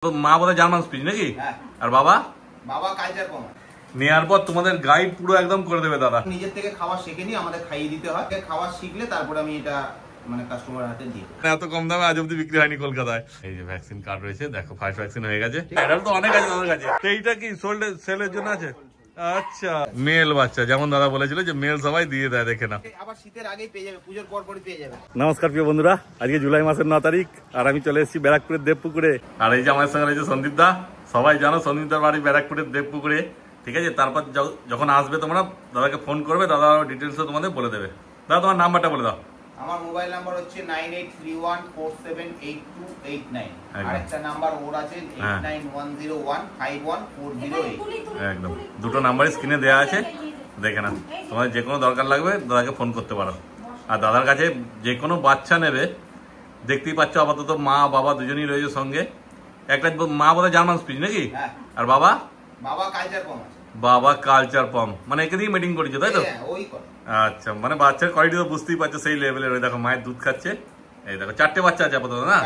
তো মা বোধহয় জার্মান স্পিচ নাকি? আর বাবা বাবা কালচার কম নেওয়ার পর তোমাদের গাইড পুরো একদম করে দেবে দাদা। নিজের থেকে খাওয়া শেখেনি, আমাদের খাইয়ে দিতে হয়। খাওয়া শিখলে তারপরে আমি এটা মানে কাস্টমার হাতে দিই। এত কম দামে আজ অব্দি বিক্রি হয়নি কলকাতায়। এই যে ভ্যাকসিন কার্ড রয়েছে, দেখো ফার্স্ট ভ্যাকসিন হয়ে গেছে। এটা তো অনেক আছে দাদার কাছে। এইটা কি সেলের জন্য আছে? আচ্ছা, মেল বাচ্চা যেমন দাদা বলেছিল যে মেল সবাই দিয়ে দেয়, দেখে না। আবার শীতের আগেই পেয়ে যাবে, পুজোর পর পরই পেয়ে যাবে। নমস্কার প্রিয় বন্ধুরা, আজকে জুলাই মাসের 9 তারিখ আর আমি চলে এসেছি ব্যারাকপুরের দেবপুকুরে। আর এই যে আমার সঙ্গে রয়েছে সন্দীপ দা। সবাই জানো সন্দীপ দার বাড়ি ব্যারাকপুরের দেবপুকুরে, ঠিক আছে? তারপর যখন আসবে তোমরা দাদাকে ফোন করবে, দাদা ডিটেলসও তোমাদের বলে দেবে। দাদা তোমার নাম্বারটা বলে দাও। আমার মোবাইল নাম্বার হচ্ছে 9831478289। আর একটা নাম্বার ওর আছে 8910151408। একদম দুটো নাম্বারই স্ক্রিনে দেওয়া আছে, দেখে না। তোমাদের যে কোনো দরকার লাগবে দাদাকে ফোন করতে পারো। আর দাদার কাছে যে কোনো বাচ্চা নেবে, দেখতেই পাচ্ছ আপাতত মা বাবা দুজনই রয়েছে সঙ্গে। একটা মা বোধহয় জার্মান স্পিচ নাকি? আর বাবা বাবা কালচার কম আছে। বাবা কালচার পাম্প, মানে একে দিয়ে মিটিং করেছে তাই তো? ওই করে। আচ্ছা, মানে বাচ্চার কোয়ালিটি তো বুঝতেই পারছো সেই লেভেলের। ওই দেখো মায়ের দুধ খাচ্ছে। এই দেখো 4টে বাচ্চা আছে আপাতত না?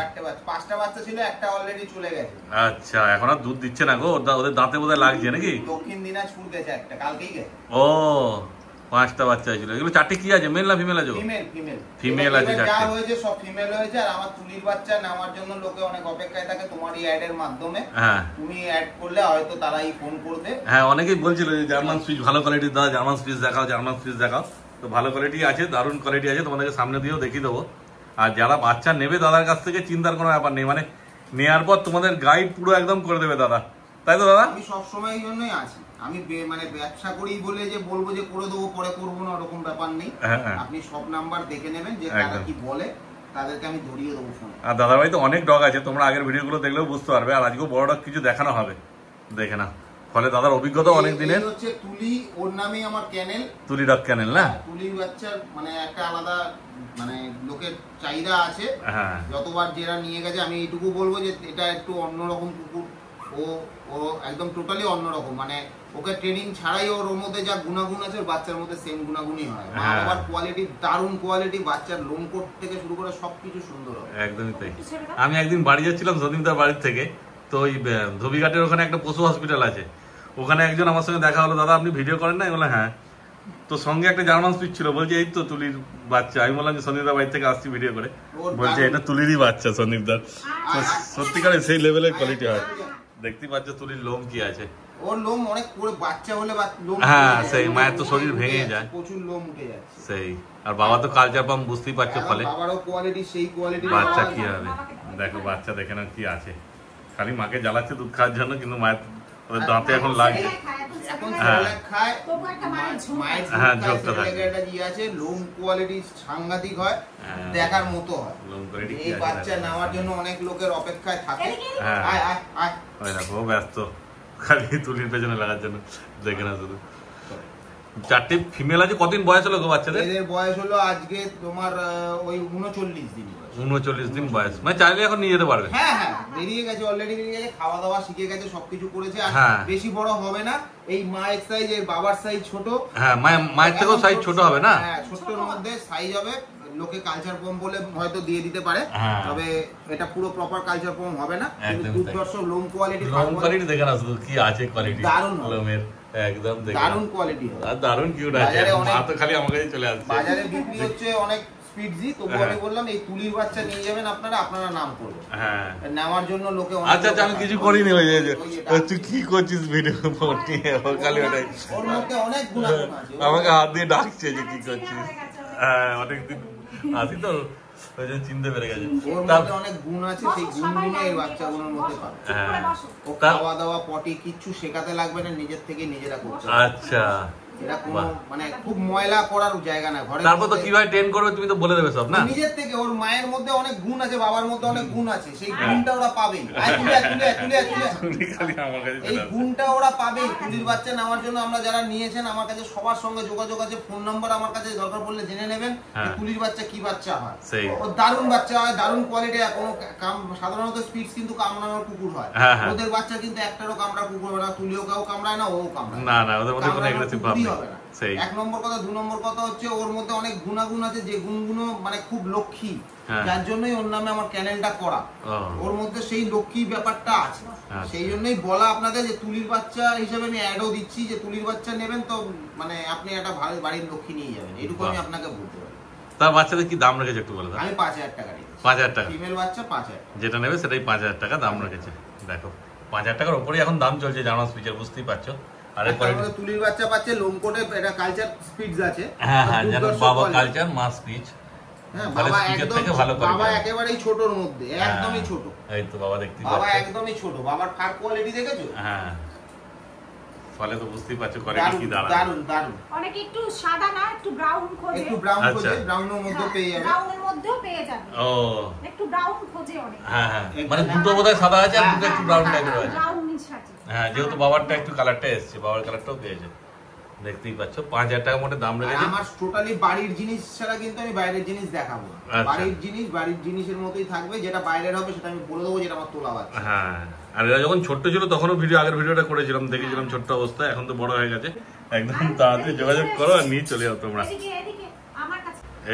5টা বাচ্চা ছিল, একটা অলরেডি চলে গেছে। আচ্ছা, এখন আর দুধ দিচ্ছে না গো? ওদের দাঁতে বোধহয় লাগছে নাকি? দক্ষিণ দিনাজপুর গেছে একটা, কালকেই গেছে। ও 5টা বাচ্চা ছিল। এগুলো 4টে কি আছে, মেল না ফিমেল আছে? ফিমেল আছে 4টে। যা হয়েছে সব ফিমেল হয়েছে। আর আমার তুলির বাচ্চা নেওয়ার জন্য লোকে অনেক অপেক্ষায় থাকে তোমার এই অ্যাড এর মাধ্যমে। হ্যাঁ, তুমি অ্যাড করলে হয়তো তারাই ফোন করবে। হ্যাঁ, অনেকেই বলছিল যে জার্মান সুইচ ভালো কোয়ালিটির দাদা, জার্মান সুইচ দেখাও, জার্মান সুইচ দেখাও। তো ভালো কোয়ালিটি আছে, দারুণ কোয়ালিটি আছে, তোমাদেরকে সামনে দিয়েও দেখিয়ে দেবো। আর যারা বাচ্চা নেবে দাদার কাছ থেকে চিন্তার কোনো ব্যাপার নেই, মানে নেওয়ার পর তোমাদের গাইড পুরো একদম করে দেবে দাদা, তাই তো দাদা? আমি সবসময় এই জন্যই আছি। আমি মানে ব্যবসা করি বলে যে বলবো যে করে দেবো পরে করবো না, ওরকম ব্যাপার নেই। আপনি সব নাম্বার দেখে নেবেন, যে কারা কি বলে তাদেরকে আমি ধরিয়ে দেবো ফোন। আর দাদার বাড়িতে অনেক ডগ আছে, তোমরা আগের ভিডিওগুলো দেখলেও বুঝতে পারবে। আর আজকেও বড় ডগ কিছু দেখানো হবে, দেখে না। ফলে দাদার অভিজ্ঞতা অনেক দিনের। হচ্ছে তুলি, ওর নামই আমার ক্যানেল, তুলি ডগ ক্যানেল না? তুলির বাচ্চার মানে একটা আলাদা মানে লোকের চাহিদা আছে। হ্যাঁ, যতবার যারা নিয়ে গেছে আমি এইটুকু বলবো যে এটা একটু অন্যরকম কুকুর। ও একদম টোটালি অন্যরকম, মানে ওকে ট্রেনিং ছাড়াই ওর মধ্যে যা গুণাগুণ আছে ওর বাচ্চার মধ্যে সেম গুণাগুণই হয়। আবার কোয়ালিটি দারুণ কোয়ালিটি, বাচ্চার লোম কোট থেকে শুরু করে সবকিছু সুন্দর হয়। একদমই তাই। আমি একদিন বাড়ি যাচ্ছিলাম সন্দীপদার বাড়ির থেকে, তো ওই ধোবিঘাটের ওখানে একটা পশু হসপিটাল আছে, ওখানে একজন আমার সঙ্গে দেখা হলো। দাদা আপনি ভিডিও করেন না? বলে হ্যাঁ। তো সঙ্গে একটা জার্মান স্পিচ ছিল, বলছে এই তো তুলির বাচ্চা। আমি বললাম যে সন্দীপদার বাড়ি থেকে আসছি ভিডিও করে, বলছে এটা তুলিরই বাচ্চা সন্দীপদার। সত্যিকারে সেই লেভেলের কোয়ালিটি হয়। দেখতেই পাচ্ছ তুলির লোম কি আছে। ওর লোম অনেক করে, বাচ্চা হলে লোম, হ্যাঁ সেই মায়ের তো শরীর ভেঙে যায়, প্রচুর লোম উঠে যাচ্ছে সেই। আর বাবা তো কালচার পাম্প, বুঝতেই পারছো। ফলে বাবারও কোয়ালিটি সেই কোয়ালিটি। বাচ্চা কি হবে দেখো, বাচ্চা দেখে না কি আছে। খালি মাকে জ্বালাচ্ছে দুধ খাওয়ার জন্য, কিন্তু মায়ের ওদের দাঁতে এখন লাগছে। এখন সেরেলাক খায়, মায়ের ঝোঁকটা থাকে। এটা কি আছে, লোম কোয়ালিটি সাংঘাতিক হয়, দেখার মতো হয়। এই বাচ্চা নেওয়ার জন্য অনেক লোকের অপেক্ষায় থাকে। আয় আয় আয়, ওই দেখো ব্যস্ত খালি তুলির পেছনে লাগার জন্য, দেখে না শুধু। 4টে ফিমেল আছে। কতদিন বয়স হলো গো বাচ্চাদের? এদের বয়স হলো আজকে তোমার ওই 39 দিন। 39 দিন বয়স, মানে চাইলে এখন নিয়ে যেতে পারবে। হ্যাঁ হ্যাঁ, বেরিয়ে গেছে, অলরেডি বেরিয়ে গেছে, খাওয়া দাওয়া শিখে গেছে, সবকিছু করেছে। আর বেশি বড় হবে না, এই মায়ের সাইজ, এর বাবার সাইজ ছোট। হ্যাঁ, মায়ের থেকেও সাইজ ছোট হবে না? হ্যাঁ, ছোটর মধ্যে সাইজ হবে। লোকে কালচার পম বলে হয়তো দিয়ে দিতে পারে, তবে এটা পুরো প্রপার কালচার পম হবে না। কিন্তু দুর্দর্শক লোম কোয়ালিটি, লোম কোয়ালিটি দেখে না শুধু কি আছে কোয়ালিটি, দারুণ লোমের একদম দেখে দারুণ কোয়ালিটি। আর দারুণ কিউট আছে, মা তো খালি আমার কাছে চলে আসছে। বাজারে বিক্রি হচ্ছে অনেক স্পিডজি, তবু আমি বললাম এই তুলির বাচ্চা নিয়ে যাবেন আপনারা, আপনারা নাম করবেন। হ্যাঁ, নেওয়ার জন্য লোকে অনেক। আচ্ছা আচ্ছা, আমি কিছু করিনি। ওই যে তুই কি করছিস ভিডিও নিয়ে, ওর খালি ওটাই। ওর মধ্যে অনেক গুণাগুণ আছে, আমাকে হাত দিয়ে ডাকছে যে কি করছিস। হ্যাঁ, অনেকদিন আসি তো ওই জন্য চিনতে পেরে গেছে। ওর মধ্যে অনেক গুণ আছে, সেই গুণগুলো এই বাচ্চাগুলোর মধ্যে পাবে। হ্যাঁ, ও খাওয়া দাওয়া পটি কিচ্ছু শেখাতে লাগবে না, নিজের থেকে নিজেরা করছে। আচ্ছা, এটা কোনো মানে খুব ময়লা করার জায়গা না ঘরে। তারপর তো কিভাবে ট্রেন করবে তুমি তো বলে দেবে সব না? নিজের থেকে। ওর মায়ের মধ্যে অনেক গুণ আছে, বাবার মধ্যে অনেক গুণ আছে, সেই গুণটা ওরা পাবে। এই গুণটা ওরা পাবে। তুলির বাচ্চা নেওয়ার জন্য আমরা যারা নিয়েছেন, আমার কাছে সবার সঙ্গে যোগাযোগ আছে, ফোন নাম্বার আমার কাছে, দরকার পড়লে জেনে নেবেন তুলির বাচ্চা কি বাচ্চা হয়। ও দারুণ বাচ্চা হয়, দারুণ কোয়ালিটি। কোনো সাধারণত স্পিডস কিন্তু কামড়ানোর কুকুর হয়, ওদের বাচ্চা কিন্তু একটারও কামড়া কুকুর হয় না। তুলিও কেউ কামড়ায় না, ও কামড়ায় না, ওদের মধ্যে কোনো এগ্রেসিভ ভাব নেই। হবে না। এক নম্বর কথা। 2 নম্বর কথা হচ্ছে ওর মধ্যে অনেক গুণাগুণ আছে, যে গুণগুলো মানে খুব লক্ষ্মী, যার জন্যই ওর নামে আমার চ্যানেলটা করা। ওর মধ্যে সেই লক্ষ্মী ব্যাপারটা আছে, সেই জন্যই বলা আপনাদের যে তুলির বাচ্চা হিসেবে আমি অ্যাডও দিচ্ছি, যে তুলির বাচ্চা নেবেন তো মানে আপনি একটা ভালো বাড়ির লক্ষ্মী নিয়ে যাবেন, এটুকু আমি আপনাকে বলতে পারি। তার বাচ্চাদের কি দাম রেখেছে একটু বলে দাও। আমি 5000 টাকা দিচ্ছি। 5000 টাকা ফিমেল বাচ্চা 5000, যেটা নেবে সেটাই 5000 টাকা দাম রেখেছে। দেখো 5000 টাকার উপরেই এখন দাম চলছে জার্মান স্পিচের, বুঝতেই পারছো। আর এর পরে তুলির বাচ্চা পাচ্ছে, লোমকোটে এটা কালচার স্পিডস আছে। হ্যাঁ হ্যাঁ, জানো বাবা কালচার মা স্পিচ। হ্যাঁ, বাবা একদম বাবা একেবারেই ছোটর মধ্যে, একদমই ছোট। এই তো বাবা দেখতে পাচ্ছ, বাবা একদমই ছোট। বাবার ফার কোয়ালিটি দেখেছো? হ্যাঁ, ফলে তো বুঝতেই পারছো কোয়ালিটি কি দাঁড়ায়। দারুন দারুন। অনেক একটু সাদা না, একটু ব্রাউন খোঁজে, একটু ব্রাউন খোঁজে, ব্রাউনের মধ্যে পেয়ে যাবে। ব্রাউনের মধ্যেও পেয়ে যাবে। ও একটু ব্রাউন খোঁজে অনেক। হ্যাঁ হ্যাঁ, মানে দুটো বোধহয় সাদা আছে আর দুটো একটু ব্রাউন টাইপের আছে। ব্রাউন মিক্স আছে। হ্যাঁ, যেহেতু বাবারটা একটু কালারটা এসেছে, বাবার কালারটাও পেয়েছে, দেখতেই পাচ্ছ। 5000 টাকা মোটে দাম রেখেছে। আমার টোটালি বাড়ির জিনিস ছাড়া কিন্তু আমি বাইরের জিনিস দেখাবো না। বাড়ির জিনিসের মতোই থাকবে, যেটা বাইরের হবে সেটা আমি বলে দেবো যেটা আমার তোলা বাচ্চা। হ্যাঁ, আর এরা যখন ছোট্ট ছিল তখনও আগের ভিডিওটা করেছিলাম, দেখেছিলাম ছোট্ট অবস্থায়। এখন তো বড় হয়ে গেছে, একদম তাড়াতাড়ি যোগাযোগ করো আর নিয়ে চলে যাও তোমরা।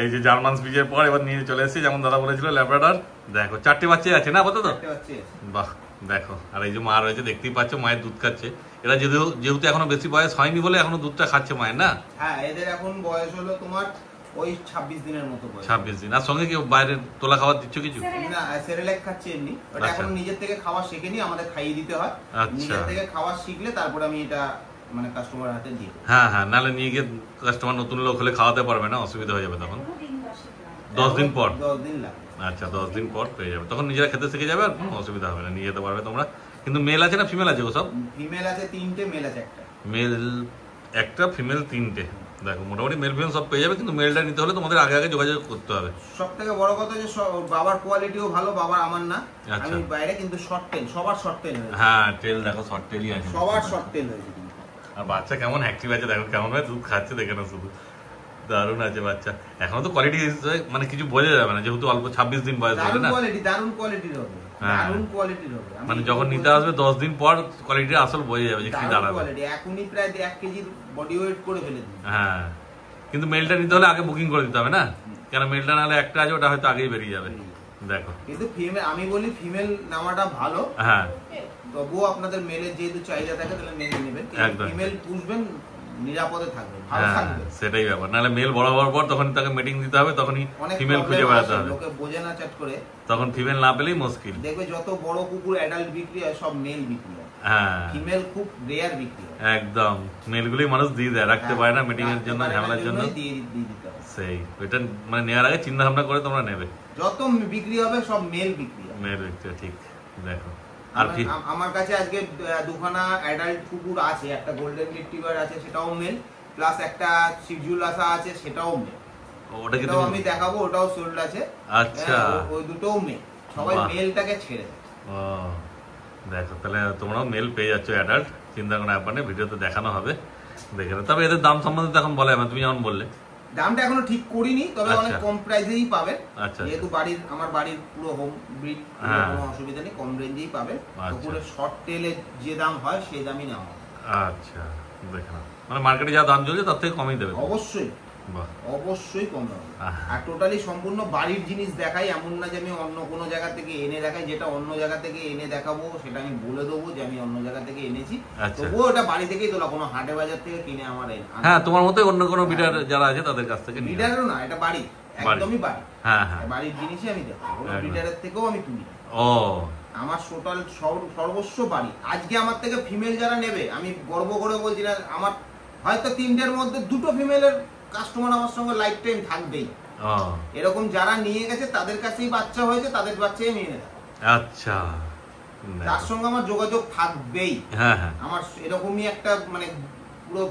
এই যে জার্মান স্পিচের পর এবার নিয়ে চলে এসেছি, যেমন দাদা বলেছিল ল্যাব্রাডর। দেখো 4টে বাচ্চা আছে না আপাতত? বাহ, দেখো। আর এই যে মা রয়েছে, দেখতেই পাচ্ছ, মায়ের দুধ খাচ্ছে। এরা যেহেতু এখনো বেশি বয়স হয়নি বলে এখনো দুধটা খাচ্ছে মায়ের, না? হ্যাঁ, এদের এখন বয়স হলো তোমার ওই 26 দিনের মতো বয়স। 26 দিন। আর সঙ্গে কি বাইরে তোলা খাবার দিচ্ছ কিছু? না, সেরেলাক খাচ্ছে এমনি। ওটা এখন নিজের থেকে খাওয়া শেখেনি, আমাদের খাইয়ে দিতে হয়। নিজের থেকে খাওয়া শিখলে তারপর আমি এটা মানে কাস্টমার হাতে দিই। হ্যাঁ হ্যাঁ, নালে নিয়ে গিয়ে কাস্টমার নতুন লোক হলে খাওয়াতে পারবে না, অসুবিধা হয়ে যাবে তখন। 10 দিন পর? 10 দিন লাগে। আচ্ছা, 10 দিন পর পেয়ে যাবে, তখন নিজেরা খেতে শিখে যাবে, আর কোনো অসুবিধা হবে না, নিয়ে যেতে পারবে তোমরা। কিন্তু মেল আছে না ফিমেল আছে? ওসব ফিমেল আছে 3টে, মেল আছে 1টা। মেল 1টা, ফিমেল 3টে। দেখো মোটামুটি মেল ফিমেল সব পেয়ে যাবে, কিন্তু মেলটা নিতে হলে তোমাদের আগে আগে যোগাযোগ করতে হবে। সবথেকে বড় কথা যে বাবার কোয়ালিটিও ভালো, বাবার আমার না। আমি বাইরে কিন্তু শর্ট টেল, সবার শর্ট টেল হয়েছে। হ্যাঁ, টেল দেখো শর্ট টেলই আছে, সবার শর্ট টেল হয়েছে। আর বাচ্চা কেমন অ্যাক্টিভ আছে দেখো, কেমন ভাবে দুধ খাচ্ছে, দেখে না শুধু। দারুণ আছে বাচ্চা। এখনো তো কোয়ালিটি মানে কিছু বোঝা যাবে না, যেহেতু অল্প 26 দিন বয়স হয়েছে না। দারুণ কোয়ালিটির হবে, দারুণ কোয়ালিটির হবে। মানে যখন নিতে আসবে 10 দিন পর কোয়ালিটি আসল বোঝা যাবে যে কি দাঁড়াবে। কোয়ালিটি এখনই প্রায় 1 কেজির বডি ওয়েট করে ফেলে দিই। হ্যাঁ, কিন্তু মেলটা নিতে হলে আগে বুকিং করে দিতে হবে না, কেন মেলটা নাহলে একটা আছে ওটা হয়তো আগেই বেরিয়ে যাবে। দেখো কিন্তু ফিমেল, আমি বলি ফিমেল নেওয়াটা ভালো। হ্যাঁ, তবুও আপনাদের মেলের যেহেতু চাহিদা থাকে তাহলে মেলে নেবেন। ফিমেল পুষবেন, নিরাপদে থাকবেন, ভালো থাকবেন, সেটাই ব্যাপার। নাহলে মেল বড় হওয়ার পর তখন তাকে মিটিং দিতে হবে, তখনই ফিমেল খুঁজে বেড়াতে হবে, লোকে বোঝে না চাট করে, তখন ফিমেল না পেলেই মুশকিল। দেখবে যত বড় কুকুর অ্যাডাল্ট বিক্রি হয় সব মেল বিক্রি হয়। হ্যাঁ, ফিমেল খুব রেয়ার বিক্রি হয়। একদম, মেলগুলোই মানুষ দিয়ে দেয়, রাখতে পারে না মিটিং এর জন্য, ঝামেলার জন্য। দিয়ে দিতে হবে। সেই ওইটা মানে নেওয়ার আগে চিন্তা ভাবনা করে তোমরা নেবে। যত বিক্রি হবে সব মেল বিক্রি হয়, মেল বিক্রি। ঠিক। দেখো আর কি আমার কাছে আজকে দুখানা অ্যাডাল্ট কুকুর আছে, একটা গোল্ডেন রিট্রিভার আছে সেটাও মেল, প্লাস একটা শিজুলাসা আছে সেটাও মেল। ওটা কি আমি দেখাবো, ওটাও সোল্ড আছে। আচ্ছা, ওই দুটোও মেল, সবাই মেলটাকে ছেড়ে দেয়। ও দেখো, তাহলে তোমরাও মেল পেয়ে যাচ্ছ অ্যাডাল্ট, চিন্তা কোনো ব্যাপার নেই, ভিডিওতে দেখানো হবে, দেখে নাও। তবে এদের দাম সম্বন্ধে এখন বলে না, তুমি যেমন বললে দামটা এখনো ঠিক করিনি, তবে অনেক কম প্রাইসেই পাবেন। আচ্ছা, যেহেতু আমার বাড়ির পুরো হোম ব্রিড, কোনো অসুবিধা নেই, কম রেঞ্জেই পাবেন। পুরো শর্ট টেলে যে দাম হয় সেই দামই নেওয়া হয়। আচ্ছা, দেখে নাও, মানে মার্কেটে যা দাম চলছে তার থেকে কমই দেবে? অবশ্যই, অবশ্যই কম হবে। আর টোটালি সম্পূর্ণ বাড়ির জিনিস দেখাই, এমন না যে আমি অন্য কোনো জায়গা থেকে এনে দেখাই। যেটা অন্য জায়গা থেকে এনে দেখাবো সেটা আমি বলে দেবো যে আমি অন্য জায়গা থেকে এনেছি, তবুও ওটা বাড়ি থেকেই তোলা, কোনো হাটে বাজার থেকে কিনে আমার। হ্যাঁ, তোমার মতোই অন্য কোনো বিডার যারা আছে তাদের কাছ থেকে। বিডারও না, এটা বাড়ি, একদমই বাড়ি। হ্যাঁ হ্যাঁ, বাড়ির জিনিসই আমি দেখাবো, কোনো বিডারের থেকেও আমি তুলি। ও, আমার টোটাল সর্বস্ব বাড়ি। আজকে আমার থেকে ফিমেল যারা নেবে, আমি গর্ব করে বলছি না, আমার হয়তো 3টের মধ্যে 2টো ফিমেলের কাস্টমার আমার সঙ্গে লাইফ টাইম থাকবেই। এরকম যারা নিয়ে গেছে তাদের কাছেই বাচ্চা হয়েছে, তাদের বাচ্চাই আমি এনে দেবো। আচ্ছা, তার সঙ্গে আমার যোগাযোগ থাকবেই। হ্যাঁ হ্যাঁ, আমার এরকমই একটা মানে পুরো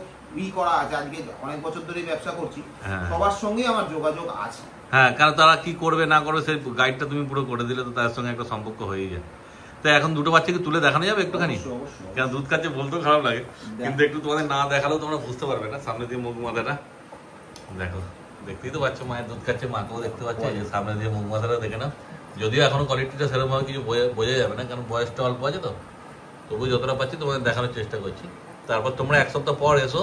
করা আছে, আজকে অনেক বছর ধরে ব্যবসা করছি, সবার সঙ্গেই আমার যোগাযোগ আছে। হ্যাঁ, কারণ তারা কি করবে না করবে সেই গাইডটা তুমি পুরো করে দিলে তো তাদের সঙ্গে একটা সম্পর্ক হয়েই যায়। তো এখন দুটো বাচ্চাকে তুলে দেখানো যাবে একটুখানি? কেন দুধ খাচ্ছে বলতেও খারাপ লাগে, কিন্তু একটু তোমাদের না দেখালেও তোমরা বুঝতে পারবে না। সামনে দিয়ে মুখ মাথাটা দেখো, দেখতেই তো পাচ্ছ মায়ের দুধ খাচ্ছে, মাকেও দেখতে পাচ্ছ, এই যে সামনে দিয়ে মুখ মাথাটা দেখে নাও। যদিও এখনো কোয়ালিটিটা সেরকমভাবে কিছু বোঝা যাবে না, কারণ বয়সটা অল্প আছে, তো তবু যতটা পাচ্ছি তোমাদের দেখানোর চেষ্টা করছি। তারপর তোমরা 1 সপ্তাহ পর এসো,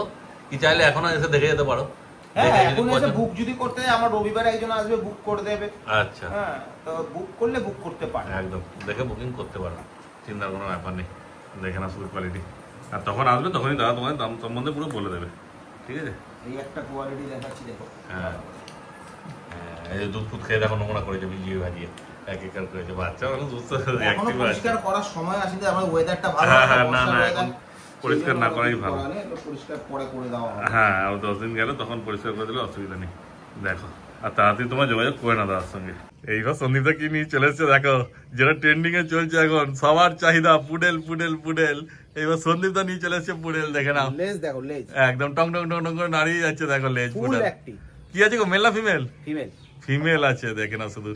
কি চাইলে এখনো এসে দেখে যেতে পারো। হ্যাঁ, দেখে যদি এখন এসে পছন্দ- বুক যদি করতে হয়, আমার রবিবারে একজন আসবে, বুক করে দেবে। আচ্ছা, হ্যাঁ, তো বুক করলে বুক করতে পারে। একদম দেখে বুকিং করতে পারো, চিন্তার কোনো ব্যাপার নেই। দেখে না শুধু কোয়ালিটি, আর তখন আসবে তখনই দাদা তোমাদের দাম সম্বন্ধে পুরো বলে দেবে, ঠিক আছে? এই একটা কোয়ালিটি দেখাচ্ছি, দেখো। হ্যাঁ, এই যে দুধ ফুট খেয়ে দেখো নোংরা করেছে, ভিজিয়ে ভাজিয়ে এক এক করেছে। বাচ্চা মানুষ বুঝতে এখনো অ্যাক্টিভ আছে। পরিষ্কার করার সময় আসেনি, আমার ওয়েদারটা ভালো হ্যাঁ, আছে, হ্যাঁ, না, বর্ষার না, weather, এখন পরিষ্কার না করাই ভালো। করা নেই, একটু পরিষ্কার পরে করে দেওয়া হবে। হ্যাঁ, আর 10 দিন গেলে তখন পরিষ্কার করে দিলে অসুবিধা নেই। দেখো, আর তাড়াতাড়ি তোমার যোগাযোগ করে না দাদার সঙ্গে। এইবার সন্দীপদা কি নিয়ে চলে এসছে দেখো, যেটা ট্রেন্ডিং এ চলছে এখন, সবার চাহিদা পুডেল পুডেল পুডেল। এইবার সন্দীপদা নিয়ে চলে এসছে পুডেল, দেখে নাও। লেজ দেখো, লেজ একদম টং টং টং টং করে নাড়িয়ে যাচ্ছে, দেখো লেজ ফুল পুডেল। অ্যাক্টিভ। কি আছে গো, মেল না ফিমেল? ফিমেল। ফিমেল আছে, দেখে না শুধু।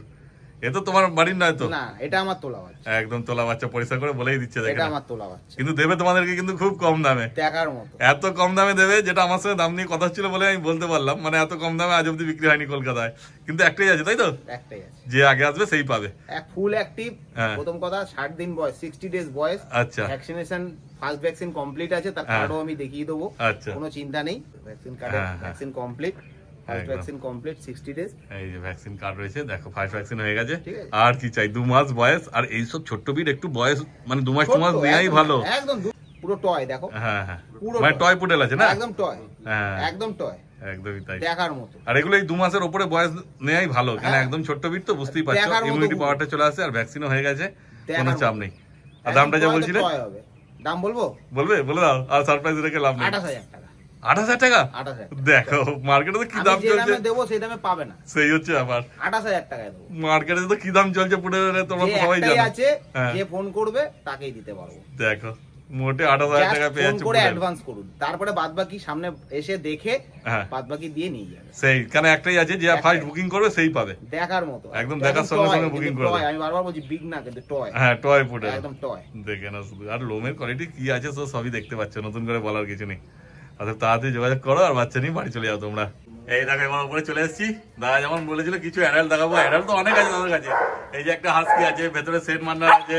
এ তো তোমার বাড়ির নয় তো? না, এটা আমার তোলা বাচ্চা। একদম তোলা বাচ্চা, পরিষ্কার করে বলেই দিচ্ছে, দেখে এটা না। আমার তোলা বাচ্চা, কিন্তু দেবে তোমাদেরকে কিন্তু খুব কম দামে, দেখার মতো। এত কম দামে দেবে, যেটা আমার সঙ্গে দাম নিয়ে কথা ছিল বলে আমি বলতে পারলাম। মানে এত কম দামে আজ অব্দি বিক্রি হয়নি কলকাতায়, কিন্তু একটাই আছে, তাই তো? একটাই আছে, যে আগে আসবে সেই পাবে। এক ফুল অ্যাক্টিভ। হ্যাঁ। প্রথম কথা 60 দিন বয়স, 60 ডেজ বয়স। আচ্ছা, ভ্যাকসিনেশন ফার্স্ট ভ্যাকসিন কমপ্লিট আছে, তার হ্যাঁ। কার্ডও আমি দেখিয়ে দেবো, আচ্ছা। কোনো চিন্তা নেই। ভ্যাকসিন কার্ডে হ্যাঁ, হ্যাঁ। ভ্যাকসিন কমপ্লিট, ফার্স্ট একদম। Vaccine complete 60 days. এই যে ভ্যাকসিন কার্ড রয়েছে, দেখো ফার্স্ট ভ্যাকসিন হয়ে গেছে। ঠিক আছে। আর কি চাই, 2 মাস বয়স। আর এইসব ছোট্ট বিট একটু বয়স মানে 2 মাস 2 মাস নেওয়াই ভালো। একদম পুরো টয়, দেখো। হ্যাঁ, হ্যাঁ, পুরো মানে টয় পুডেল আছে না? একদম টয়, হ্যাঁ, একদম টয়, একদমই তাই। দেখার মতো। আর এগুলো এই 2 মাসের উপরে বয়স নেওয়াই ভালো, কারণ হ্যাঁ। একদম ছোট্ট বিট তো, বুঝতেই পারছো। দেখার মতো ইমিউনিটি গুলো। পাওয়ারটা চলে আসে, আর ভ্যাকসিনও হয়ে গেছে, দেখার কোনো চাপ মতো। নেই। আর দামটা যা একদম বলছিলে? টয় হবে। দাম বলবো? বলবে, বলে দাও, আর সারপ্রাইজ রেখে লাভ নেই। 28,000 টাকা। 28,000 টাকা? 28,000। দেখো মার্কেটে তো কি আমি দাম যে চলছে, দামে দেবো সেই দামে পাবে না। সেই হচ্ছে ব্যাপার। 28,000 টাকায় দেবো। মার্কেটে তো কি দাম চলছে পুডেলের, তোমরা যে তো সবাই একটাই জানো। আছে, হ্যাঁ। যে ফোন করবে তাকেই দিতে পারবো। দেখো মোটে 28,000 টাকা Just পেয়ে ফোন যাচ্ছে করে পুডেল। অ্যাডভান্স করুন, তারপরে বাদবাকি সামনে এসে দেখে হ্যাঁ। বাদবাকি দিয়ে নিয়ে যাবে। সেই কারণ একটাই আছে, যে ফার্স্ট বুকিং করবে সেই পাবে। দেখার মতো, একদম দেখার সঙ্গে সঙ্গে booking করে দেবে। আমি বারবার বলছি বিগ না, কিন্তু টয়, হ্যাঁ, টয় পুডেল একদম টয়। দেখে না শুধু। আর লোমের কোয়ালিটি কি আছে সবই দেখতে পাচ্ছ, নতুন করে বলার কিছু নেই। অর্থাৎ তাড়াতাড়ি যোগাযোগ করো আর বাচ্চা নিয়ে বাড়ি চলে যাও তোমরা। এই দেখো আমার উপরে চলে এসেছি। দাদা যেমন বলেছিল কিছু অ্যাডাল্ট দেখাবো, অ্যাডাল্ট তো অনেক আছে তাদের কাছে। এই যে একটা হাস্কি আছে, ভেতরে সেন্ট মার্নার আছে,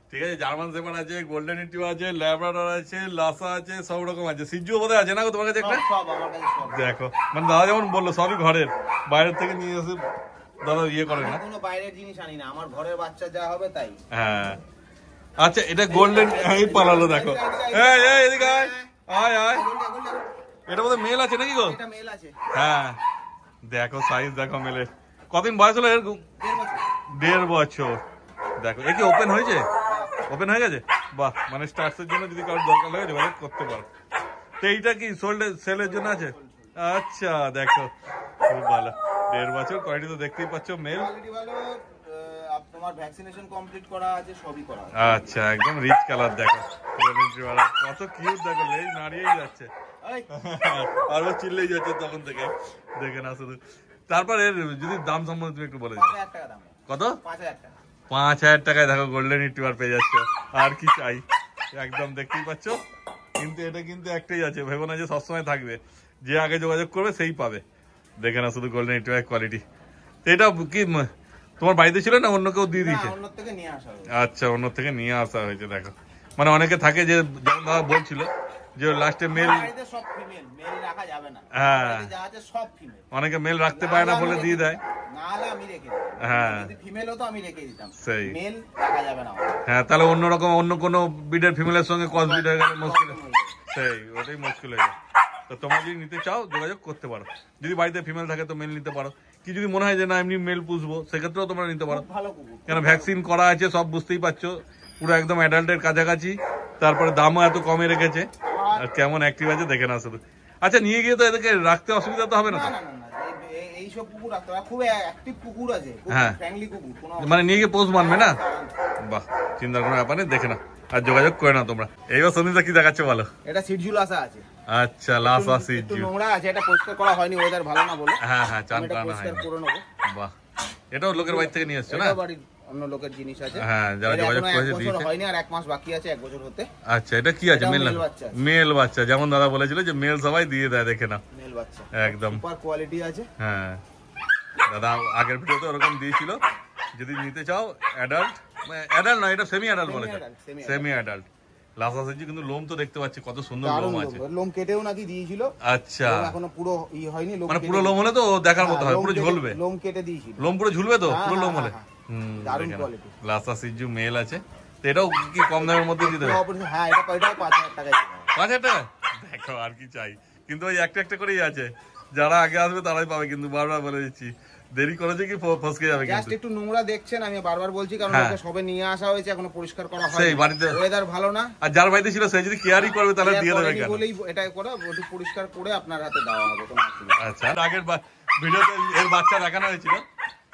ঠিক আছে, জার্মান শেপার্ড আছে, গোল্ডেন রিট্রিভার আছে, ল্যাব্রাডর আছে, লাসা আছে, সব রকম আছে। সিজুও বোধহয় আছে না গো তোমার কাছে একটা? সব আমার কাছে সব। দেখো মানে দাদা যেমন বললো সবই ঘরের, বাইরের থেকে নিয়ে এসে দাদা ইয়ে করে আমি না। কোনো বাইরের জিনিস আনি না, আমার ঘরের বাচ্চা যা হবে তাই। হ্যাঁ, আচ্ছা, এটা গোল্ডেন, এই পালালো দেখো। এই এই এদিকে আয়, আয় আয়। এটা বোধহয় মেল আছে নাকি গো? এটা মেল আছে, হ্যাঁ, দেখো সাইজ দেখো মেলের। কতদিন বয়স হলো এর? 1.5 বছর। দেখো এ কি ওপেন হয়েছে? ওপেন হয়ে গেছে? বাহ, মানে স্টার্টসের জন্য যদি কারোর দরকার লাগে যোগাযোগ করতে পারো। তো এইটা কি সেলের জন্য আছে? আচ্ছা, দেখো খুব ভালো, 1.5 বছর। কোয়ালিটি তো দেখতেই পাচ্ছ, মেল। কোয়ালিটি ভালো। তোমার ভ্যাকসিনেশন কমপ্লিট করা আছে, সবই করা আছে। আচ্ছা, একদম রিচ কালার দেখো, কত কিউট, দেখো লেজ নাড়িয়েই যাচ্ছে। এই, আর ও চিল্লেই যাচ্ছে তখন থেকে, দেখে না শুধু। তারপর এর যদি দাম সম্বন্ধে তুমি একটু বলে দিও। 5,000 টাকা দাম। কত? 5,000 টাকা। 5,000 টাকায় দেখো গোল্ডেন রিট্রিভার পেয়ে যাচ্ছ। আর কি চাই, একদম দেখতেই পাচ্ছ। কিন্তু এটা কিন্তু একটাই আছে, ভেবো না যে সবসময় থাকবে। যে আগে যোগাযোগ করবে সেই পাবে, দেখে না শুধু গোল্ডেন রিট্রিভার কোয়ালিটি। এটা কি তোমার বাড়িতে ছিল না অন্য কেউ দিয়ে দিয়েছে? না, অন্য থেকে নিয়ে আসা হয়েছে। আচ্ছা, অন্য থেকে নিয়ে আসা হয়েছে। দেখো মানে অনেকে থাকে যে, যেমন দাদা বলছিল যে লাস্টে মেল, বাড়িতে সব ফিমেল, মেল রাখা যাবে না। হ্যাঁ। বাড়িতে যা আছে সব ফিমেল। অনেকে মেল রাখতে পারে না বলে দিয়ে দেয়। না হলে আমি রেখে দিতাম। হ্যাঁ। যদি ফিমেল হতো আমি রেখে দিতাম। সেই। মেল রাখা যাবে না। হ্যাঁ, তাহলে অন্যরকম অন্য কোনো বিডের ফিমেলের সঙ্গে ক্রস বিড হয়ে গেলে মুশকিল। সেই, ওটাই মুশকিল হয়ে যায়। তো তোমরা যদি নিতে চাও যোগাযোগ করতে পারো। যদি বাড়িতে ফিমেল থাকে তো মেল নিতে পারো। কি যদি মনে হয় যে না এমনি মেল পুষবো, সেক্ষেত্রেও তোমরা নিতে পারো। খুব ভালো কুকুর। কেন ভ্যাকসিন করা আছে, সব বুঝতেই পারছো, পুরো একদম অ্যাডাল্টের কাছাকাছি। তারপরে দামও এত কমে রেখেছে, আর কেমন অ্যাক্টিভ আছে দেখে না শুধু। আচ্ছা, নিয়ে গিয়ে তো এদেরকে রাখতে অসুবিধা তো হবে না না তো? না না, এইসব কুকুর রাখতে হবে। খুব অ্যাক্টিভ কুকুর আছে, খুব হ্যাঁ। ফ্র্যাঙ্কলি কুকুর। কোনো মানে নিয়ে গিয়ে পোষ মানবে না? বাহ, চিন্তার কোনো ব্যাপার নেই, দেখে না আর যোগাযোগ করে না তোমরা। এইবার সন্দীপদা কি দেখাচ্ছে বলো? এটা সিডজুলাসা আছে। আচ্ছা, লাসা একটু সিজু। নোংরা আছে, এটা পরিষ্কার করা হয়নি, ওয়েদার ভালো না বলে। হ্যাঁ হ্যাঁ, চান আমি এটা টানা পরিষ্কার হয়নি। করে নেবো। বাহ, এটাও লোকের বাড়ি থেকে নিয়ে এসছো না? এটা বাড়ির অন্য লোকের জিনিস আছে। হ্যাঁ, যারা এটা যোগাযোগ এখনো করেছে 1 বছর দিয়েছে। হয়নি, আর 1 মাস বাকি আছে 1 বছর হতে। আচ্ছা, এটা কি আছে? এটাও মেল না? মেল বাচ্চা আছে। মেল বাচ্চা, যেমন দাদা বলেছিল যে মেল সবাই দিয়ে দেয়, দেখে না মেল বাচ্চা একদম। সুপার কোয়ালিটি আছে। হ্যাঁ, দাদা আগের ভিডিওতে ওরকম দিয়েছিল। যদি নিতে চাও অ্যাডাল্ট, অ্যাডাল্ট না, এটা সেমি অ্যাডাল্ট বলেছে, Semi-adult, সেমি অ্যাডাল্ট। লাসা সিজু কিন্তু লোম তো দেখতে পাচ্ছি কত সুন্দর লোম আছে। লোম কেটেও নাকি দিয়েছিল। আচ্ছা, এখনো পুরো হয়নি। লোম মানে পুরো লোম হলে তো দেখার মতো হয়, পুরো ঝুলবে। লোম কেটে দিয়েছিল। লোম পুরো ঝুলবে তো পুরো লোম হলে। দারুণ কোয়ালিটি। লাসা সিজু মেল আছে, তো এটাও কি কম দামের মধ্যে দিতে হবে? হ্যাঁ, এটা 5,000 টাকায়। 5,000 টাকা? দেখো আর কি চাই, কিন্তু ওই একটা একটা করেই আছে, যারা আগে আসবে তারাই পাবে, কিন্তু বারবার বলে দিচ্ছি দেরি করেছে কি ফসকে যাবে। জাস্ট একটু নোংরা দেখছেন, আমি বারবার বলছি, কারণ এটা সবে নিয়ে আসা হয়েছে, এখনো পরিষ্কার করা হয়নি। সেই বাড়িতে ওয়েদার ভালো না, আর যার বাড়িতে ছিল সে যদি কেয়ারই করবে তাহলে দিয়ে দেবে কেন? বলেই এটা করে একটু পরিষ্কার করে আপনার হাতে দেওয়া হবে, কোনো অসুবিধা নেই। আচ্ছা, আগের ভিডিওতে এর বাচ্চা দেখানো হয়েছিল,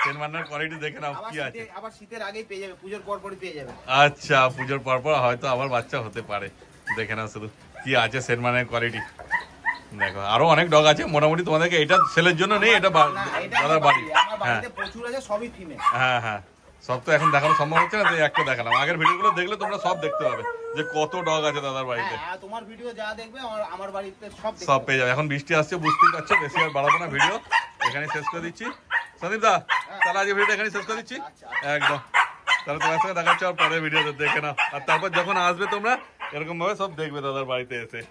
সেনমানের কোয়ালিটি দেখে নাও কি আছে। আবার শীতের আগেই পেয়ে যাবে, পূজোর পর পরই পেয়ে যাবে। আচ্ছা, পূজোর পর পর হয়তো আবার বাচ্চা হতে পারে। দেখে নাও শুধু কি আছে সেনমানের কোয়ালিটি। দেখো আরো অনেক ডগ আছে, মোটামুটি তোমাদেরকে এটা ছেলের জন্য নেই, এটা দাদার বাড়ি। হ্যাঁ প্রচুর আছে, সবই ফিমেল। হ্যাঁ হ্যাঁ, সব তো এখন দেখানো সম্ভব হচ্ছে না, তো একটা দেখালাম। আগের ভিডিওগুলো দেখলে তোমরা সব দেখতে পাবে যে কত ডগ আছে দাদার বাড়িতে। হ্যাঁ, তোমার ভিডিও যা দেখবে আমার বাড়িতে সব পেয়ে যাবে। এখন বৃষ্টি আসছে, বুঝতেই পারছো, বেশি আর বাড়াবো না, ভিডিও এখানে শেষ করে দিচ্ছি। সন্দীপ দা, তাহলে আজকে ভিডিও এখানে শেষ করে দিচ্ছি একদম। তাহলে তোমার সঙ্গে দেখা হচ্ছে আর পরের ভিডিওতে, দেখে নাও। আর তারপর যখন আসবে তোমরা এরকম ভাবে সব দেখবে দাদার বাড়িতে এসে।